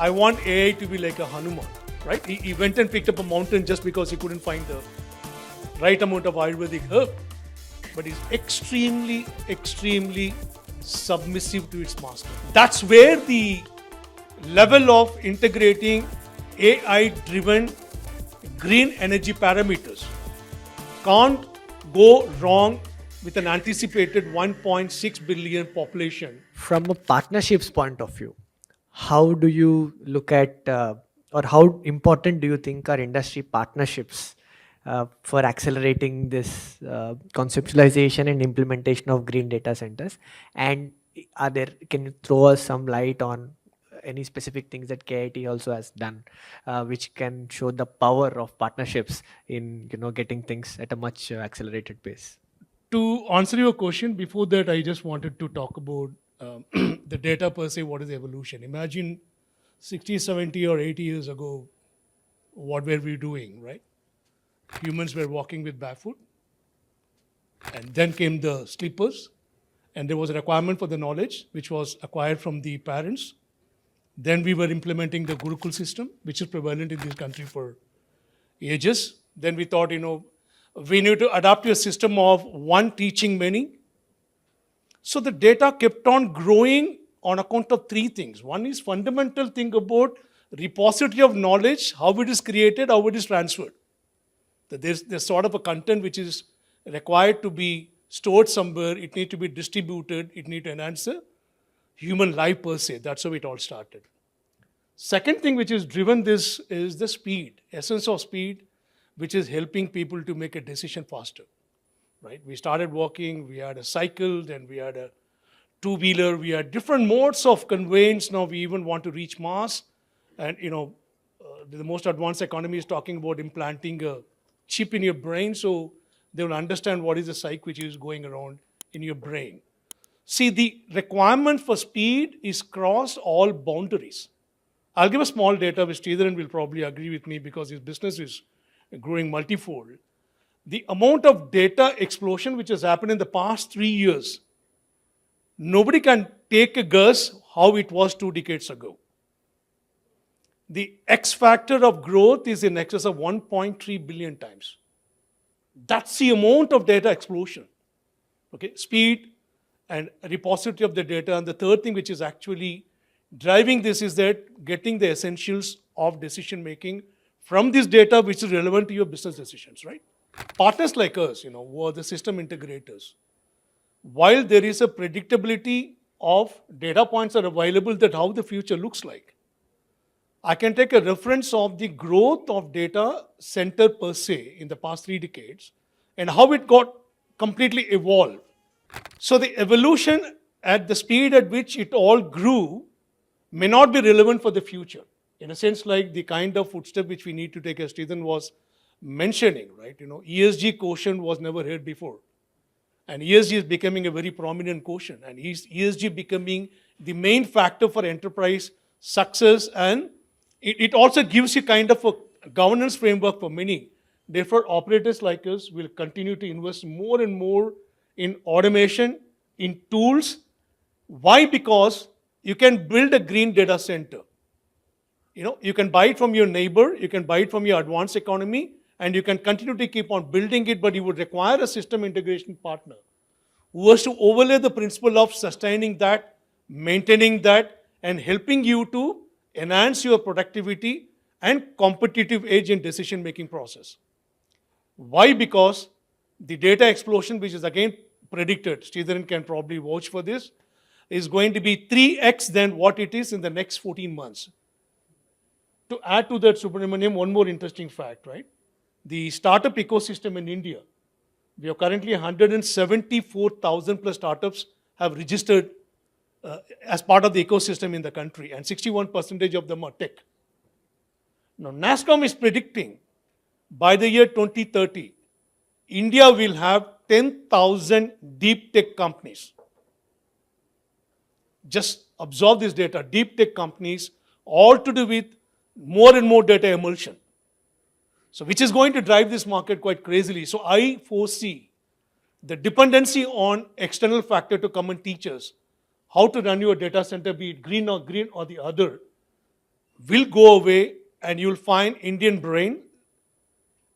I want AI to be like a Hanuman, right? He went and picked up a mountain just because he couldn't find the right amount of Ayurvedic herb. But he's extremely, extremely submissive to its master. That's where the level of integrating AI driven green energy parameters can't go wrong with an anticipated 1.6 billion population. From a partnerships point of view, how do you look at, or how important do you think are industry partnerships for accelerating this conceptualization and implementation of green data centers? And are there, can you throw us some light on any specific things that KIT also has done, which can show the power of partnerships in getting things at a much accelerated pace? To answer your question, before that, I just wanted to talk about the data per se, what is evolution. Imagine 60, 70, or 80 years ago, what were we doing, right? Humans were walking with barefoot, and then came the slippers, and there was a requirement for the knowledge, which was acquired from the parents. Then we were implementing the Gurukul system, which is prevalent in this country for ages. Then we thought, we need to adapt to a system of one teaching many. So the data kept on growing on account of three things. One is fundamental thing about repository of knowledge, how it is created, how it is transferred. That there's sort of a content which is required to be stored somewhere, it needs to be distributed, it needs to enhance the human life per se. That's how it all started. Second thing which is driven this is the speed, essence of speed, which is helping people to make a decision faster. Right? We started walking, we had a cycle, then we had a two-wheeler, we had different modes of conveyance. Now we even want to reach Mars. And the most advanced economy is talking about implanting a chip in your brain so they will understand what is the psyche which is going around in your brain. See, the requirement for speed is cross all boundaries. I'll give a small data which Sridharan will probably agree with me because his business is growing multifold. The amount of data explosion which has happened in the past 3 years, nobody can take a guess how it was 2 decades ago. The X factor of growth is in excess of 1.3 billion times. That's the amount of data explosion. Okay, speed and repository of the data. And the third thing which is actually driving this is that getting the essentials of decision making from this data which is relevant to your business decisions, right? Partners like us, who are the system integrators, while there is a predictability of data points are available that how the future looks like, I can take a reference of the growth of data center per se in the past 3 decades and how it got completely evolved. So the evolution at the speed at which it all grew may not be relevant for the future. In a sense, like the kind of footstep which we need to take, as Stephen was mentioning, right? ESG quotient was never heard before. And ESG is becoming a very prominent quotient. And ESG becoming the main factor for enterprise success. And it also gives you kind of a governance framework for many. Therefore, operators like us will continue to invest more and more in automation, in tools. Why? Because you can build a green data center. You can buy it from your neighbor, you can buy it from your advanced economy, and you can continue to keep on building it, but you would require a system integration partner who has to overlay the principle of sustaining that, maintaining that, and helping you to enhance your productivity and competitive edge in decision-making process. Why? Because the data explosion, which is again predicted, Sridharan can probably vouch for this, is going to be 3x than what it is in the next 14 months. To add to that, Subramaniam, one more interesting fact, right? The startup ecosystem in India, we have currently 174,000 plus startups have registered as part of the ecosystem in the country, and 61% of them are tech. Now, NASSCOM is predicting by the year 2030, India will have 10,000 deep tech companies. Just absorb this data, deep tech companies, all to do with more and more data emulsion. So which is going to drive this market quite crazily. So I foresee the dependency on external factor to come and teach us how to run your data center, be it green or the other, will go away, and you'll find Indian brain,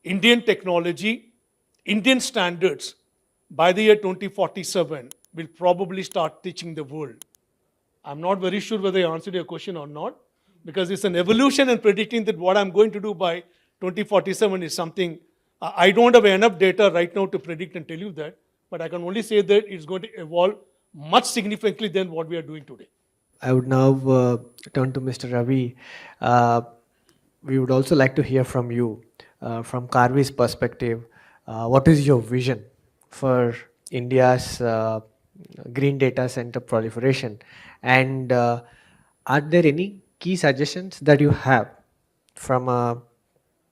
Indian technology, Indian standards by the year 2047 will probably start teaching the world. I'm not very sure whether I answered your question or not, because it's an evolution, and predicting that what I'm going to do by 2047 is something I don't have enough data right now to predict and tell you that, but I can only say that it's going to evolve much significantly than what we are doing today. I would now turn to Mr. Ravi. Uh, we would also like to hear from you, from Karvi's perspective. What is your vision for India's green data center proliferation? And are there any key suggestions that you have from a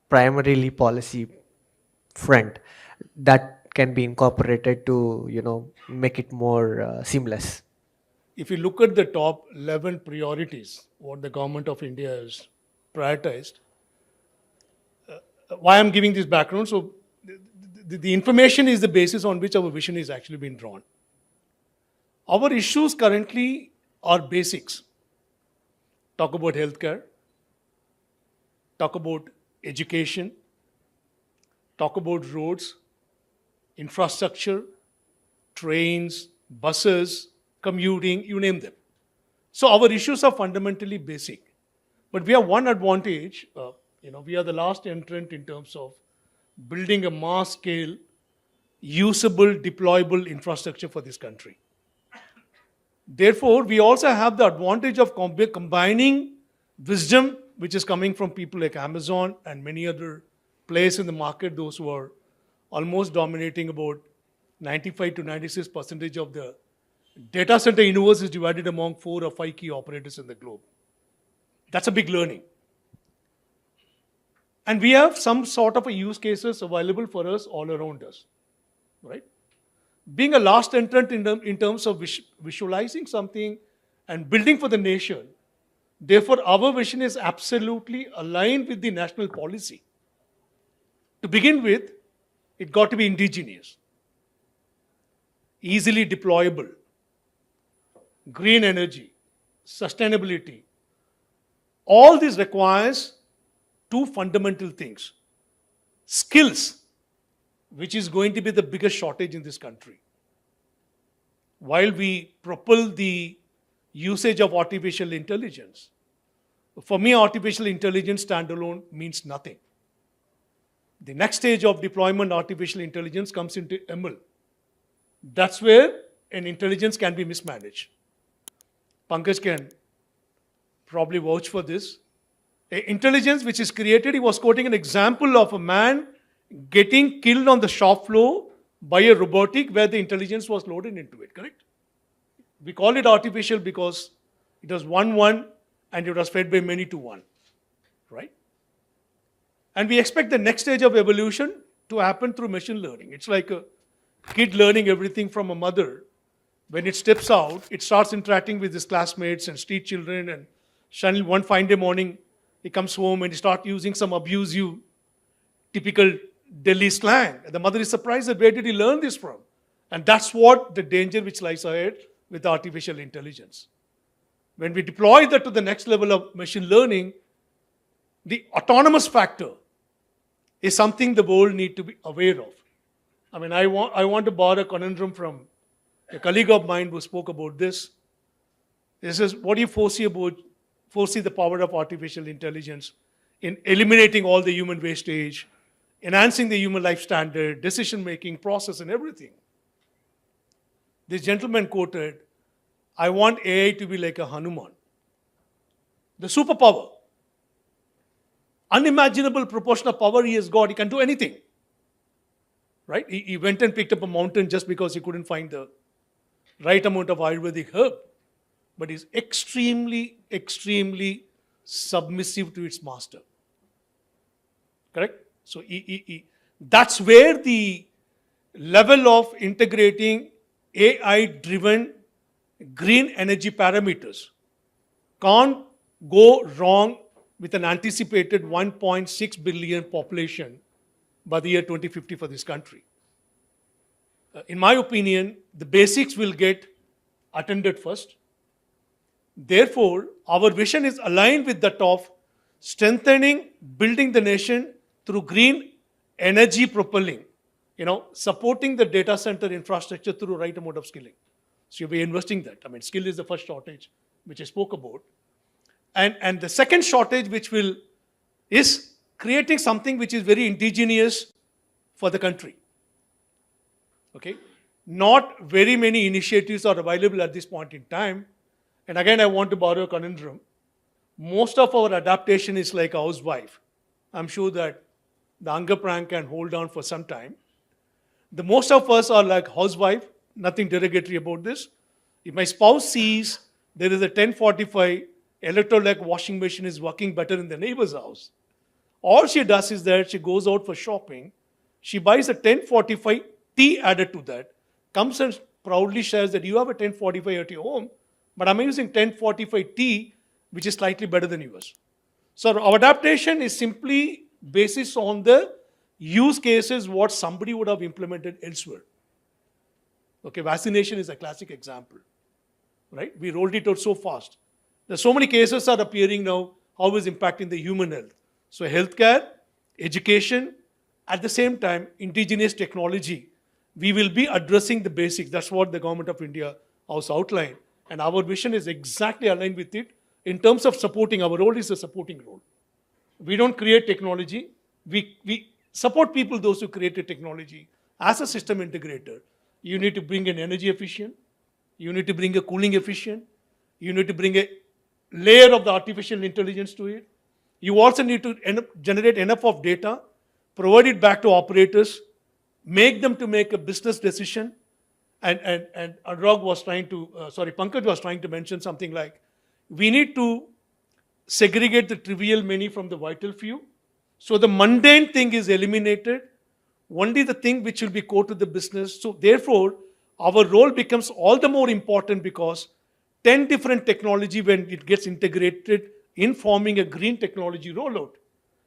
primarily policy front that can be incorporated to, make it more seamless? If you look at the top 11 priorities, what the government of India has prioritized, why I'm giving this background, so the information is the basis on which our vision is actually being drawn. Our issues currently are basics. Talk about healthcare, talk about education, talk about roads, infrastructure, trains, buses, commuting, you name them. So our issues are fundamentally basic. But we have one advantage, we are the last entrant in terms of building a mass scale, usable, deployable infrastructure for this country. Therefore, we also have the advantage of combining wisdom, which is coming from people like Amazon and many other players in the market, those who are almost dominating about 95 to 96% of the data center universe is divided among 4 or 5 key operators in the globe. That's a big learning. And we have some sort of a use cases available for us all around us, right? Being a last entrant in terms of visualizing something and building for the nation, therefore our vision is absolutely aligned with the national policy. To begin with, it got to be indigenous, easily deployable, green energy, sustainability. All this requires 2 fundamental things. Skills, which is going to be the biggest shortage in this country. While we propel the usage of artificial intelligence, for me, artificial intelligence standalone means nothing. The next stage of deployment, artificial intelligence, comes into ML. That's where an intelligence can be mismanaged. Pankaj can probably vouch for this. Intelligence which is created, he was quoting an example of a man getting killed on the shop floor by a robotic where the intelligence was loaded into it, correct? We call it artificial because it was 1-1 and it was fed by many to 1, right? And we expect the next stage of evolution to happen through machine learning. It's like a kid learning everything from a mother. When it steps out, it starts interacting with his classmates and street children, and suddenly one fine day morning, he comes home and he starts using some abusive, typical Delhi slang. And the mother is surprised that where did he learn this from? And that's what the danger which lies ahead with artificial intelligence. When we deploy that to the next level of machine learning, the autonomous factor is something the world need to be aware of. I mean, I want to borrow a conundrum from a colleague of mine who spoke about this. This is, what do you foresee the power of artificial intelligence in eliminating all the human wastage, enhancing the human life standard, decision-making process and everything. This gentleman quoted, I want AI to be like a Hanuman. The superpower. Unimaginable proportion of power he has got. He can do anything. Right? He went and picked up a mountain just because he couldn't find the right amount of Ayurvedic herb. But he's extremely, extremely submissive to its master. Correct? So that's where the level of integrating AI-driven green energy parameters can't go wrong with an anticipated 1.6 billion population by the year 2050 for this country. In my opinion, the basics will get attended first. Therefore, our vision is aligned with that of strengthening, building the nation through green energy propelling, supporting the data center infrastructure through right amount of skilling. So you'll be investing that. I mean, skill is the first shortage, which I spoke about. And the second shortage, is creating something which is very indigenous for the country. Okay? Not very many initiatives are available at this point in time. And again, I want to borrow a conundrum. Most of our adaptation is like a housewife. I'm sure that the hunger prank can hold on for some time. The most of us are like housewife, nothing derogatory about this. If my spouse sees there is a 1045 Electrolux washing machine is working better in the neighbor's house, all she does is that she goes out for shopping, she buys a 1045 T added to that, comes and proudly shares that you have a 1045 at your home, but I'm using 1045 T, which is slightly better than yours. So our adaptation is simply basis on the use cases what somebody would have implemented elsewhere. Okay, vaccination is a classic example, right? We rolled it out so fast. There's so many cases are appearing now, how is impacting the human health. So healthcare, education, at the same time, indigenous technology. We will be addressing the basics. That's what the government of India has outlined. And our vision is exactly aligned with it in terms of supporting. Our role is a supporting role. We don't create technology. We support people, those who created technology. As a system integrator, you need to bring an energy efficient. You need to bring a cooling efficient. You need to bring a layer of the artificial intelligence to it. You also need to generate enough of data, provide it back to operators, make them to make a business decision. And Anurag was trying to, Pankaj was trying to mention something like, we need to segregate the trivial many from the vital few. So the mundane thing is eliminated, only the thing which will be core to the business. So therefore, our role becomes all the more important because 10 different technology, when it gets integrated in forming a green technology rollout,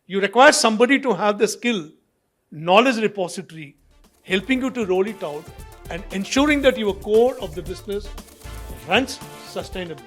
you require somebody to have the skill, knowledge repository, helping you to roll it out and ensuring that your core of the business runs sustainably.